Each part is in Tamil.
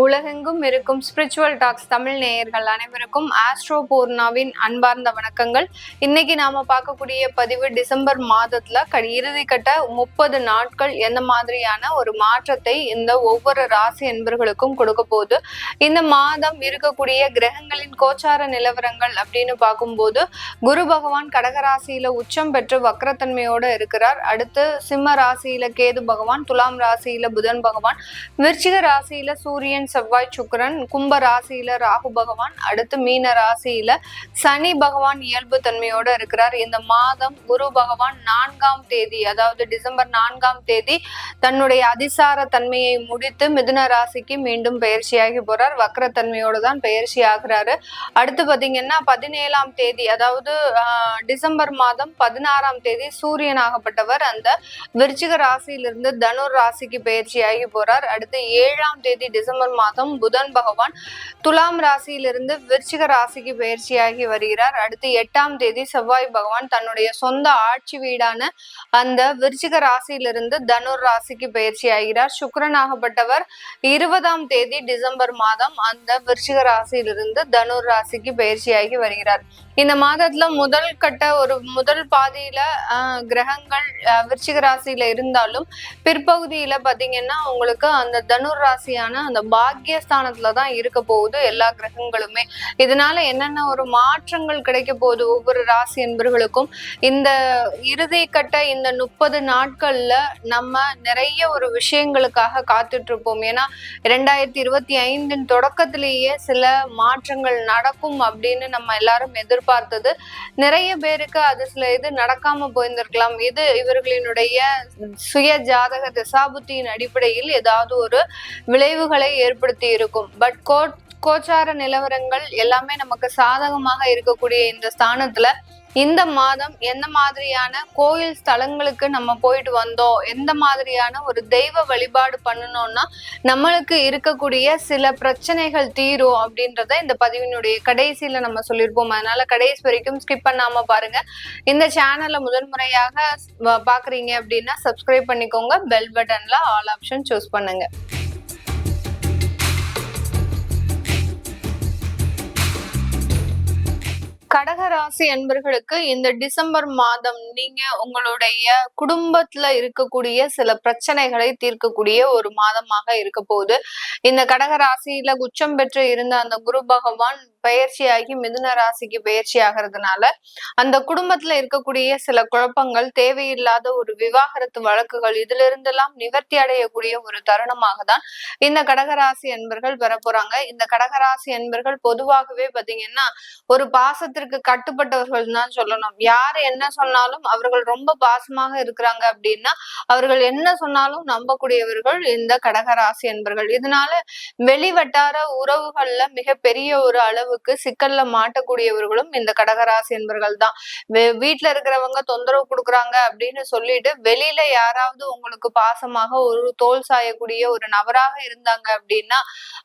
உலகெங்கும் இருக்கும் ஸ்பிரிச்சுவல் டாக்ஸ் தமிழ் நேயர்கள் அனைவருக்கும் ஆஸ்ட்ரோ பூர்ணாவின் அன்பார்ந்த வணக்கங்கள். இன்னைக்கு நாம பார்க்கக்கூடிய பதிவு டிசம்பர் மாதத்துல இறுதி கட்ட 30 நாட்கள் எந்த மாதிரியான ஒரு மாற்றத்தை இந்த ஒவ்வொரு ராசி என்பர்களுக்கும் கொடுக்க போகுது. இந்த மாதம் இருக்கக்கூடிய கிரகங்களின் கோச்சார நிலவரங்கள் அப்படின்னு பார்க்கும்போது குரு பகவான் கடகராசியில உச்சம் பெற்று வக்ரத்தன்மையோட இருக்கிறார். அடுத்து சிம்ம ராசியில கேது பகவான், துலாம் ராசியில புதன் பகவான், விருச்சிக ராசியில சூரியன் செவ்வாய் சுக்கிரன், கும்ப ராசியில ராகு பகவான், அடுத்து மீன ராசியில சனி பகவான் இயல்பு தன்மையோட இருக்கிறார். இந்த மாதம் குரு பகவான் 4ஆம் தேதி, அதாவது டிசம்பர் 4ஆம் தேதி தன்னுடைய அதிசார தன்மையை முடித்து மிதுன ராசிக்கு மீண்டும் பயிற்சியாகி போறார். வக்ரத்தன்மையோட தான் பயிற்சி ஆகிறாரு. அடுத்து பாத்தீங்கன்னா 17ஆம் தேதி, அதாவது டிசம்பர் மாதம் 16ஆம் தேதி சூரியனாகப்பட்டவர் அந்த விருச்சிக ராசியிலிருந்து தனுர் ராசிக்கு பயிற்சியாகி போறார். அடுத்து 7ஆம் தேதி டிசம்பர் மாதம் புதன் பகவான் துலாம் ராசியிலிருந்து விருச்சிக ராசிக்கு பயிற்சியாகி வருகிறார். அடுத்து 8ஆம் தேதி செவ்வாய் பகவான் தன்னுடைய சொந்த ஆட்சி வீடான அந்த விருச்சிக ராசியிலிருந்து தனுர் ராசிக்கு பயிற்சி ஆகிறார். சுக்கிரனாகப்பட்டவர் 20ஆம் தேதி டிசம்பர் மாதம் அந்த விருச்சிக ராசியிலிருந்து தனுர் ராசிக்கு பயிற்சியாகி வருகிறார். இந்த மாதத்துல முதல் பாதியில கிரகங்கள் விருச்சிக ராசியில இருந்தாலும் பிற்பகுதியில பாத்தீங்கன்னா உங்களுக்கு அந்த தனுர் ராசியான அந்த பாக்கியஸ்தானத்துலதான் இருக்க போகுது எல்லா கிரகங்களுமே. இதனால என்னென்ன ஒரு மாற்றங்கள் கிடைக்க போகுது ஒவ்வொரு ராசி என்பர்களுக்கும். இந்த இறுதி கட்ட இந்த 30 நாட்கள்ல நம்ம நிறைய ஒரு விஷயங்களுக்காக காத்துட்டு இருப்போம். ஏன்னா 2025 தொடக்கத்திலேயே சில மாற்றங்கள் நடக்கும் அப்படின்னு நம்ம எல்லாரும் எதிர்பார்த்தது. நிறைய பேருக்கு அது சில இது நடக்காம போயிருந்திருக்கலாம். இது இவர்களினுடைய சுய ஜாதக திசாபுத்தியின் அடிப்படையில் ஏதாவது ஒரு விளைவுகளை ஏற்படுத்தி இருக்கும். பட் கோச்சார நிலவரங்கள் எல்லாமே நமக்கு சாதகமாக இருக்கக்கூடிய இந்த ஸ்தானத்துல இந்த மாதம் எந்த மாதிரியான கோயில் ஸ்தலங்களுக்கு நம்ம போயிட்டு வந்தோம், எந்த மாதிரியான ஒரு தெய்வ வழிபாடு பண்ணணும்னா நம்மளுக்கு இருக்கக்கூடிய சில பிரச்சனைகள் தீரும் அப்படின்றத இந்த பதிவினுடைய கடைசியில நம்ம சொல்லியிருப்போம். அதனால கடைசி வரைக்கும் ஸ்கிப் பண்ணாம பாருங்க. இந்த சேனல்ல முதன்முறையாக பாக்குறீங்க அப்படின்னா சப்ஸ்கிரைப் பண்ணிக்கோங்க. பெல் பட்டன்ல ஆல் ஆப்ஷன் சூஸ் பண்ணுங்க. கடகராசி அன்பர்களுக்கு இந்த டிசம்பர் மாதம் நீங்க உங்களுடைய குடும்பத்துல இருக்கக்கூடிய சில பிரச்சனைகளை தீர்க்கக்கூடிய ஒரு மாதமாக இருக்க போகுது. இந்த கடகராசியில உச்சம் பெற்று இருந்த அந்த குரு பகவான் பயிற்சியாகி மிதுன ராசிக்கு பயிற்சி ஆகிறதுனால அந்த குடும்பத்துல இருக்கக்கூடிய சில குழப்பங்கள், தேவையில்லாத ஒரு விவாகரத்து வழக்குகள், இதுல இருந்தெல்லாம் நிவர்த்தி அடையக்கூடிய ஒரு தருணமாக தான் இந்த கடகராசி அன்பர்கள் பெற போறாங்க. இந்த கடகராசி அன்பர்கள் பொதுவாகவே பாத்தீங்கன்னா ஒரு பாசத்திற்கு கட்டுப்பட்டவர்கள் தான் சொல்லணும். யாரு என்ன சொன்னாலும் அவர்கள் ரொம்ப பாசமாக இருக்கிறாங்க அப்படின்னா அவர்கள் என்ன சொன்னாலும் நம்பக்கூடியவர்கள் இந்த கடகராசி அன்பர்கள். இதனால வெளிவட்டார உறவுகள்ல மிகப்பெரிய ஒரு அளவுக்கு சிக்கல்ல மாட்டக்கூடியவர்களும் இந்த கடகராசி என்பர்கள் தான். வீட்டுல இருக்கிறவங்க தொந்தரவு கொடுக்குறாங்க அப்படின்னு சொல்லிட்டு வெளியில யாராவது உங்களுக்கு பாசமாக ஒரு தோல் சாயக்கூடிய ஒரு நபராக இருந்தாங்க அப்படின்னா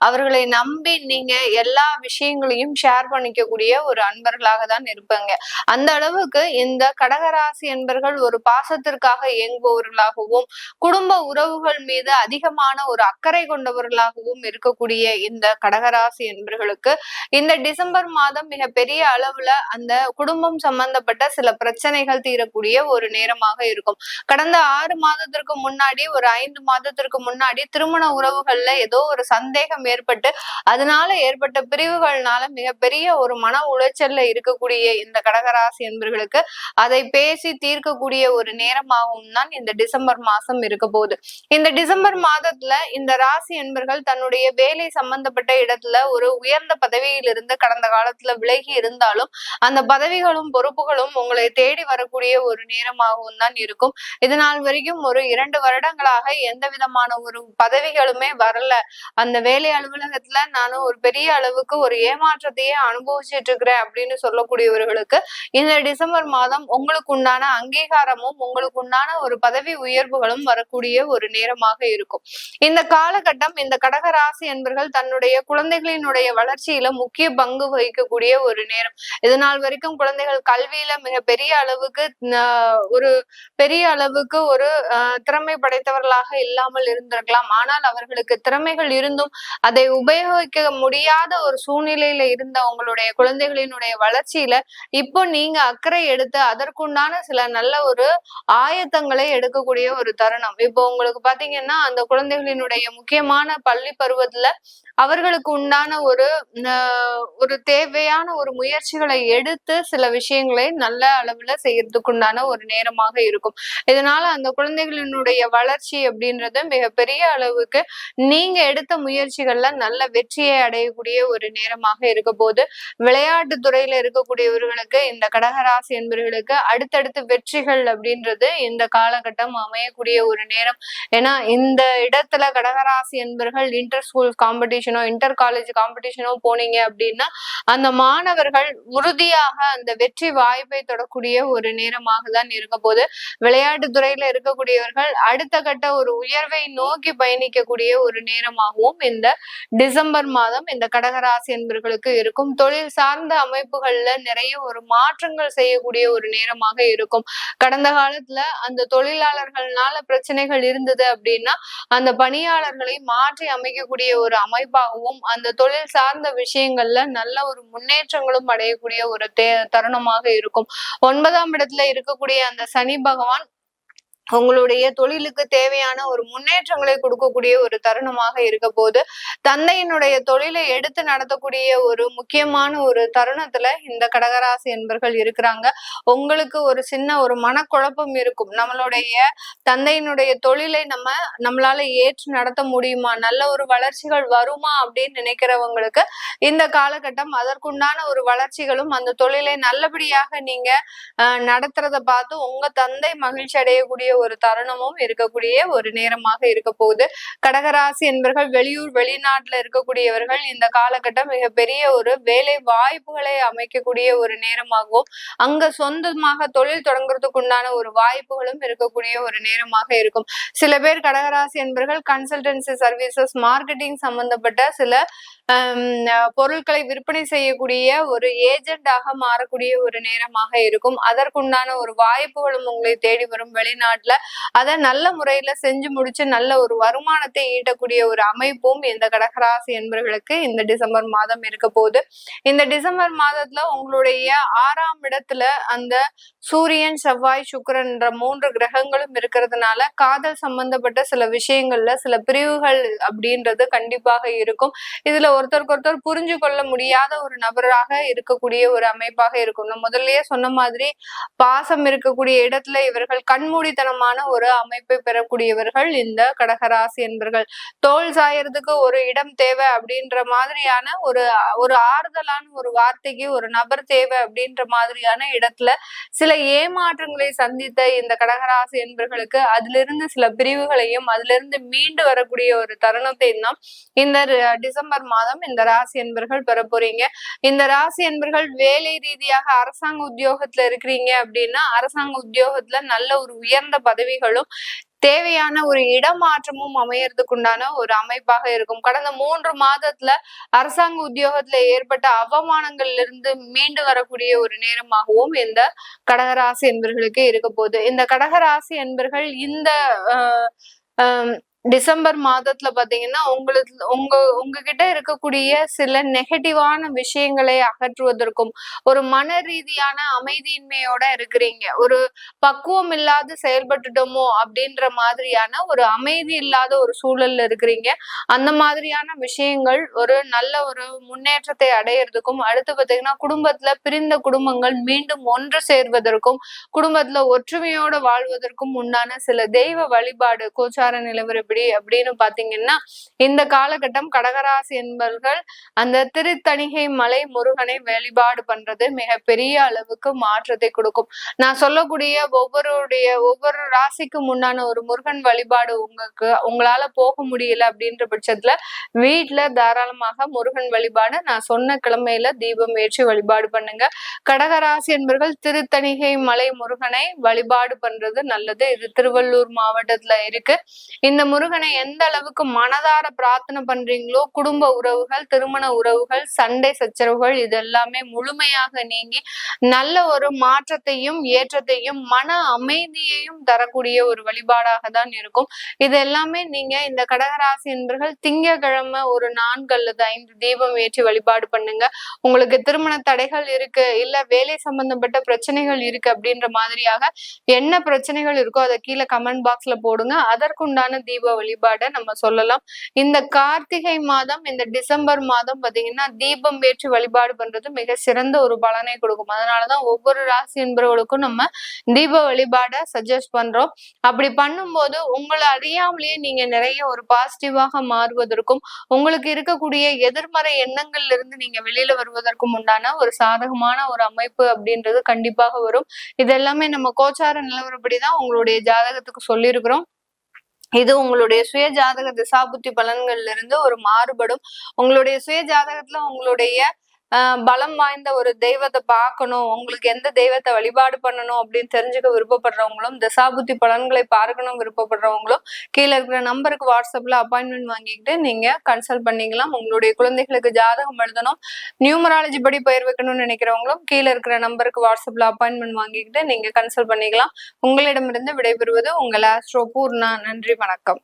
அவர்களை நம்பி நீங்க எல்லா விஷயங்களையும் ஷேர் பண்ணிக்கக்கூடிய ஒரு அன்பர்களாக தான் இருப்பாங்க. அந்த அளவுக்கு இந்த கடகராசி என்பர்கள் ஒரு பாசத்திற்காக இயங்குபவர்களாகவும் குடும்ப உறவுகள் மீது அதிகமான ஒரு அக்கறை கொண்டவர்களாகவும் இருக்கக்கூடிய இந்த கடகராசி என்பர்களுக்கு இந்த டிசம்பர் மாதம் மிக பெரிய அளவுல அந்த குடும்பம் சம்பந்தப்பட்ட சில பிரச்சனைகள் தீரக்கூடிய ஒரு நேரமாக இருக்கும். கடந்த 6 மாதத்திற்கு முன்னாடி, ஒரு 5 மாதத்திற்கு முன்னாடி திருமண உறவுகள்ல ஏதோ ஒரு சந்தேகம் ஏற்பட்டு அதனால ஏற்பட்ட பிரிவுகள்னால மிகப்பெரிய ஒரு மன உளைச்சல்ல இருக்கக்கூடிய இந்த கடகராசி என்பர்களுக்கு அதை பேசி தீர்க்கக்கூடிய ஒரு நேரமாகவும் தான் இந்த டிசம்பர் மாசம் இருக்க போகுது. இந்த டிசம்பர் மாதத்துல இந்த ராசி என்பர்கள் தன்னுடைய வேலை சம்பந்தப்பட்ட இடத்துல ஒரு உயர்ந்த பதவியில் இருந்து கடந்த காலத்துல விலகி இருந்தாலும் அந்த பதவிகளும் பொறுப்புகளும் உங்களை தேடி வரக்கூடிய ஒரு நேரமாகவும் தான் இருக்கும். இதனால் வரைக்கும் ஒரு 2 வருடங்களாக எந்த விதமான ஒரு பதவிகளுமே வரல, அந்த வேலை அலுவலகத்துல நானும் ஒரு பெரிய அளவுக்கு ஒரு ஏமாற்றத்தையே அனுபவிச்சுட்டு இருக்கிறேன் அப்படின்னு சொல்லக்கூடியவர்களுக்கு இந்த டிசம்பர் மாதம் உங்களுக்கு உண்டான அங்கீகாரமும் உங்களுக்கு உண்டான ஒரு பதவி உயர்வுகளும் வரக்கூடிய ஒரு நேரமாக இருக்கும். இந்த காலகட்டம் இந்த கடகராசி என்பர்கள் தன்னுடைய குழந்தைகளினுடைய வளர்ச்சியில முக்கிய பங்கு வகிக்கக்கூடிய ஒரு நேரம். இது நாள் வரைக்கும் குழந்தைகள் கல்வியில மிகப்பெரிய அளவுக்கு ஒரு பெரிய அளவுக்கு ஒரு திறமை படைத்தவர்களாக இல்லாமல் இருந்திருக்கலாம். ஆனால் அவர்களுக்கு திறமைகள் இருந்தும் அதை உபயோகிக்க முடியாத ஒரு சூழ்நிலையில இருந்த உங்களுடைய குழந்தைகளினுடைய வளர்ச்சியில இப்போ நீங்க அக்கறை எடுத்து அதற்குண்டான சில நல்ல ஒரு ஆயத்தங்களை எடுக்கக்கூடிய ஒரு தருணம். இப்போ உங்களுக்கு பாத்தீங்கன்னா அந்த குழந்தைகளினுடைய முக்கியமான பள்ளி பருவத்துல அவர்களுக்கு உண்டான ஒரு தேவையான ஒரு முயற்சிகளை எடுத்து சில விஷயங்களை நல்ல அளவுல செய்யறதுக்கு உண்டான ஒரு நேரமாக இருக்கும். இதனால அந்த குழந்தைகளினுடைய வளர்ச்சி அப்படின்றது மிகப்பெரிய அளவுக்கு நீங்க எடுத்த முயற்சிகள்ல நல்ல வெற்றியை அடையக்கூடிய ஒரு நேரமாக இருக்க போது. விளையாட்டு துறையில இருக்கக்கூடியவர்களுக்கு இந்த கடகராசி என்பவர்களுக்கு அடுத்தடுத்து வெற்றிகள் அப்படின்றது இந்த காலகட்டம் அமையக்கூடிய ஒரு நேரம். ஏன்னா இந்த இடத்துல கடகராசி என்பவர்கள் இன்டர் ஸ்கூல் காம்படிஷனோ இன்டர் காலேஜ் காம்படிஷனோ போனீங்க அப்படின்னா அந்த மாணவர்கள் உறுதியாக அந்த வெற்றி வாய்ப்பை தொடக்கூடிய ஒரு நேரமாக தான் இருக்க போது. விளையாட்டு துறையில இருக்கக்கூடியவர்கள் அடுத்த கட்ட ஒரு உயர்வை நோக்கி பயணிக்கக்கூடிய ஒரு நேரமாகவும் இந்த டிசம்பர் மாதம் இந்த கடகராசி என்பவர்களுக்கு இருக்கும். தொழில் சார்ந்த அமைப்புகள்ல நிறைய ஒரு மாற்றங்கள் செய்யக்கூடிய ஒரு நேரமாக இருக்கும். கடந்த காலத்துல அந்த தொழிலாளர்கள்னால பிரச்சனைகள் இருந்தது அப்படின்னா அந்த பணியாளர்களை மாற்றி அமைக்கக்கூடிய ஒரு அமைப்பாகவும் அந்த தொழில் சார்ந்த விஷயங்கள்ல நல்ல ஒரு முன்னேற்றங்களும் அடையக்கூடிய ஒரு தருணமாக இருக்கும். 9ஆம் இடத்துல இருக்கக்கூடிய அந்த சனி பகவான் உங்களுடைய தொழிலுக்கு தேவையான ஒரு முன்னேற்றங்களை கொடுக்கக்கூடிய ஒரு தருணமாக இருக்க போது. தந்தையினுடைய தொழிலை எடுத்து நடத்தக்கூடிய ஒரு முக்கியமான ஒரு தருணத்துல இந்த கடகராசி என்பர்கள் இருக்கிறாங்க. உங்களுக்கு ஒரு சின்ன ஒரு மனக்குழப்பம் இருக்கும். நம்மளுடைய தந்தையினுடைய தொழிலை நம்மளால ஏற்று நடத்த முடியுமா, நல்ல ஒரு வளர்ச்சிகள் வருமா அப்படின்னு நினைக்கிறவங்களுக்கு இந்த காலகட்டம் அதற்குண்டான ஒரு வளர்ச்சிகளும் அந்த தொழிலை நல்லபடியாக நீங்க நடத்துறத பார்த்து உங்க தந்தை மகிழ்ச்சி அடையக்கூடிய ஒரு தருணமும் இருக்கக்கூடிய ஒரு நேரமாக இருக்க போகுது. கடகராசி என்பவர்கள் வெளியூர் வெளிநாட்டுல இருக்கக்கூடியவர்கள் இந்த காலகட்டம் மிகப்பெரிய ஒரு வேலை வாய்ப்புகளை அமைக்கக்கூடிய ஒரு நேரமாகவும் அங்க சொந்தமாக தொழில் தொடங்குறதுக்கு உண்டான ஒரு வாய்ப்புகளும் இருக்கக்கூடிய ஒரு நேரமாக இருக்கும். சில பேர் கடகராசி என்பவர்கள் கன்சல்டன்சி சர்வீசஸ் மார்க்கெட்டிங் சம்பந்தப்பட்ட சில பொருட்களை விற்பனை செய்யக்கூடிய ஒரு ஏஜெண்டாக மாறக்கூடிய ஒரு நேரமாக இருக்கும். அதற்குண்டான ஒரு வாய்ப்புகளும் உங்களை தேடி வரும் வெளிநாட்டுல. அதை நல்ல முறையில செஞ்சு முடிச்சு நல்ல ஒரு வருமானத்தை ஈட்டக்கூடிய ஒரு அமைப்பும் இந்த கடகராசி என்பவர்களுக்கு இந்த டிசம்பர் மாதம் இருக்க போகுது. இந்த டிசம்பர் மாதத்துல உங்களுடைய 6ஆம் இடத்துல அந்த சூரியன் செவ்வாய் சுக்கிரன் என்ற 3 கிரகங்களும் இருக்கிறதுனால காதல் சம்பந்தப்பட்ட சில விஷயங்கள்ல சில பிரிவுகள் அப்படின்றது கண்டிப்பாக இருக்கும். இதுல ஒருத்தருக்கு ஒருத்தர் புரிஞ்சு கொள்ள முடியாத ஒரு நபராக இருக்கக்கூடிய ஒரு அமைப்பாக இருக்கும். நான் முதல்லயே சொன்ன மாதிரி பாசம் இருக்கக்கூடிய இடத்துல இவர்கள் கண்மூடித்தனமான ஒரு அமைப்பை பெறக்கூடியவர்கள் இந்த கடகராசி என்பவர்கள். தோல் சாயறதுக்கு ஒரு இடம் தேவை அப்படின்ற மாதிரியான ஒரு ஆறுதலான ஒரு வார்த்தைக்கு ஒரு நபர் தேவை அப்படின்ற மாதிரியான இடத்துல சில ஏமாற்றங்களை சந்தித்த இந்த கடகராசி என்பவர்களுக்கு அதிலிருந்து சில பிரிவுகளையும் அதிலிருந்து மீண்டு வரக்கூடிய ஒரு தருணத்தை தான் இந்த டிசம்பர் மாதம் இந்த ராசி என்பவர்கள் பெற போறீங்க. இந்த ராசி என்பவர்கள் வேலை ரீதியாக அரசாங்க உத்தியோகத்துல இருக்கிறீங்க அப்படின்னா அரசாங்க உத்தியோகத்துல நல்ல ஒரு உயர்ந்த பதவிகளும் தேவையான ஒரு இடமாற்றமும் அமையறதுக்கு உண்டான ஒரு அமைப்பாக இருக்கும். கடந்த 3 மாதத்துல அரசாங்க உத்தியோகத்துல ஏற்பட்ட அவமானங்கள்ல இருந்து மீண்டு வரக்கூடிய ஒரு நேரமாகவும் இந்த கடகராசி என்பவர்களுக்கு இருக்க போகுது. இந்த கடகராசி என்பவர்கள் இந்த டிசம்பர் மாதத்துல பாத்தீங்கன்னா உங்ககிட்ட இருக்கக்கூடிய சில நெகட்டிவான விஷயங்களை அகற்றுவதற்கும் ஒரு மன ரீதியான அமைதியின்மையோட இருக்கிறீங்க. ஒரு பக்குவம் இல்லாத செயல்பட்டுட்டோமோ அப்படின்ற மாதிரியான ஒரு அமைதி இல்லாத ஒரு சூழல்ல இருக்கிறீங்க. அந்த மாதிரியான விஷயங்கள் ஒரு நல்ல ஒரு முன்னேற்றத்தை அடையிறதுக்கும் அடுத்து பாத்தீங்கன்னா குடும்பத்துல பிரிந்த குடும்பங்கள் மீண்டும் ஒன்று சேர்வதற்கும் குடும்பத்துல ஒற்றுமையோட வாழ்வதற்கும் உண்டான சில தெய்வ வழிபாடு கோச்சார நிலவரப்படி அப்படின்னு பாத்தீங்கன்னா இந்த காலகட்டம் கடகராசி என்பவர்கள் அந்த திருத்தணிகை மலை முருகனை வழிபாடு பண்றது மிக பெரிய அளவுக்கு மாற்றத்தை கொடுக்கும். நான் சொல்லக்கூடிய ஒவ்வொரு ராசிக்கும் முன்னான ஒரு முருகன் வழிபாடு உங்களால போக முடியல அப்படின்ற பட்சத்துல வீட்டுல தாராளமாக முருகன் வழிபாடு நான் சொன்ன கிழமையில தீபம் ஏற்றி வழிபாடு பண்ணுங்க. கடகராசி என்பவர்கள் திருத்தணிகை மலை முருகனை வழிபாடு பண்றது நல்லது. இது திருவள்ளூர் மாவட்டத்துல இருக்கு. இந்த முருகனை எந்த அளவுக்கு மனதார பிரார்த்தனை பண்றீங்களோ குடும்ப உறவுகள், திருமண உறவுகள், சண்டை சச்சரவுகள் இது எல்லாமே முழுமையாக நீங்கி நல்ல ஒரு மாற்றத்தையும் ஏற்றத்தையும் மன அமைதியையும் தரக்கூடிய ஒரு வழிபாடாக தான் இருக்கும். இது எல்லாமே நீங்க இந்த கடகராசி என்பர்கள் திங்கட்கிழமை ஒரு 4 அல்லது 5 தீபம் ஏற்றி வழிபாடு பண்ணுங்க. உங்களுக்கு திருமண தடைகள் இருக்கு, இல்ல வேலை சம்பந்தப்பட்ட பிரச்சனைகள் இருக்கு அப்படின்ற மாதிரியாக என்ன பிரச்சனைகள் இருக்கோ அதை கீழே கமெண்ட் பாக்ஸ்ல போடுங்க. அதற்குண்டான தீப வழிபாடை நம்ம சொல்லலாம். இந்த கார்த்திகை மாதம், இந்த டிசம்பர் மாதம் பாத்தீங்கன்னா தீபம் ஏற்றி வழிபாடு பண்றது மிக சிறந்த ஒரு பலனை கொடுக்கும். அதனாலதான் ஒவ்வொரு ராசி என்பவர்களுக்கும் நம்ம தீப வழிபாடை சஜஸ்ட் பண்றோம். அப்படி பண்ணும்போது உங்களை அறியாமலேயே நீங்க நிறைய ஒரு பாசிட்டிவாக மாறுவதற்கும் உங்களுக்கு இருக்கக்கூடிய எதிர்மறை எண்ணங்கள்ல இருந்து நீங்க வெளியில வருவதற்கும் உண்டான ஒரு சாதகமான ஒரு அமைப்பு அப்படின்றது கண்டிப்பாக வரும். இது எல்லாமே நம்ம கோச்சார நிலவரப்படிதான் உங்களுடைய ஜாதகத்துக்கு சொல்லியிருக்கிறோம். இது உங்களுடைய சுய ஜாதக திசாபுத்தி பலன்கள்ல இருந்து ஒரு மாறுபடும். உங்களுடைய சுய ஜாதகத்துல உங்களுடைய பலம் வாய்ந்த ஒரு தெய்வத்தை பார்க்கணும், உங்களுக்கு எந்த தெய்வத்தை வழிபாடு பண்ணணும் அப்படின்னு தெரிஞ்சுக்க விருப்பப்படுறவங்களும், திசாபுத்தி பலன்களை பார்க்கணும் விருப்பப்படுறவங்களும் கீழே இருக்கிற நம்பருக்கு வாட்ஸ்அப்ல அப்பாயின்மெண்ட் வாங்கிக்கிட்டு நீங்க கன்சல்ட் பண்ணிக்கலாம். உங்களுடைய குழந்தைகளுக்கு ஜாதகம் எழுதணும், நியூமராலஜி படி பெயர் வைக்கணும்னு நினைக்கிறவங்களும் கீழே இருக்கிற நம்பருக்கு வாட்ஸ்அப்ல அப்பாயின்மெண்ட் வாங்கிக்கிட்டு நீங்க கன்சல்ட் பண்ணிக்கலாம். உங்களிடமிருந்து விடைபெறுவது உங்கள் ஆஸ்ட்ரோ பூர்ணா. நன்றி, வணக்கம்.